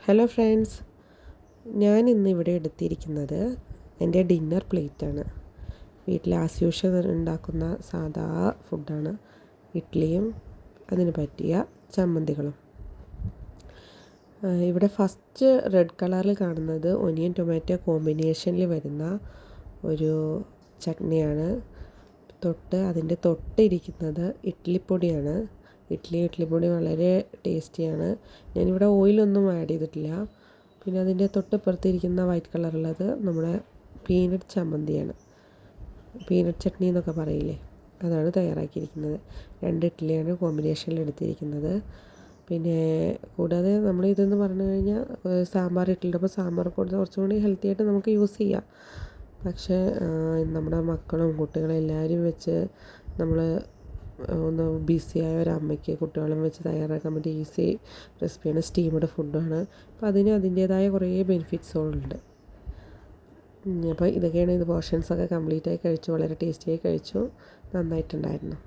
Hello friends, ഞാൻ ഇന്ന് ഇവിടെ എടുത്തിരിക്കുന്നത് എൻ്റെ ഡിന്നർ പ്ലേറ്റാണ്. വീട്ടിൽ ആസ് യൂഷ്വൽ ഉണ്ടാക്കുന്ന സാധാ ഫുഡാണ്. ഇഡ്ഡലിയും അതിന് പറ്റിയ ചമ്മന്തികളും. ഇവിടെ ഫസ്റ്റ് റെഡ് കളറിൽ കാണുന്നത് ഒനിയൻ ടൊമാറ്റോ കോമ്പിനേഷനിൽ വരുന്ന ഒരു ചട്നിയാണ്. അതിൻ്റെ തൊട്ടിരിക്കുന്നത് ഇഡ്ഡലിപ്പൊടിയാണ്. ഇഡ്ഡലിപ്പൊടി വളരെ ടേസ്റ്റിയാണ്. ഞാനിവിടെ ഓയിലൊന്നും ആഡ് ചെയ്തിട്ടില്ല. പിന്നെ അതിൻ്റെ തൊട്ടിപ്പുറത്തിരിക്കുന്ന വൈറ്റ് കളറുള്ളത് നമ്മുടെ പീനട്ട് ചമ്മന്തിയാണ്. പീനട്ട് ചട്നി എന്നൊക്കെ പറയില്ലേ, അതാണ് തയ്യാറാക്കിയിരിക്കുന്നത്. 2 ഇഡ്ഡലിയാണ് കോമ്പിനേഷനിൽ എടുത്തിരിക്കുന്നത്. പിന്നെ കൂടാതെ നമ്മൾ ഇതെന്ന് പറഞ്ഞു കഴിഞ്ഞാൽ സാമ്പാർ ഇഡ്ഡലിയുടെ ഒപ്പം സാമ്പാർ കൊടുത്ത് കുറച്ചുകൂടി ഹെൽത്തി ആയിട്ട് നമുക്ക് യൂസ് ചെയ്യാം. പക്ഷേ നമ്മുടെ മക്കളും കുട്ടികളും എല്ലാവരും വെച്ച് നമ്മൾ ഒന്ന് ബിസിയായ ഒരമ്മയ്ക്ക് കുട്ടികളും വെച്ച് തയ്യാറാക്കാൻ പറ്റിയ ഈസി റെസിപ്പിയാണ്. സ്റ്റീംഡ് ഫുഡാണ്. അപ്പോൾ അതിൻ്റേതായ കുറേ ബെനിഫിറ്റ്സുകളുണ്ട്. അപ്പോൾ ഇതൊക്കെയാണ്. പോർഷൻസൊക്കെ കംപ്ലീറ്റായി കഴിച്ചു. വളരെ ടേസ്റ്റിയായി കഴിച്ചു. നന്നായിട്ടുണ്ടായിരുന്നു.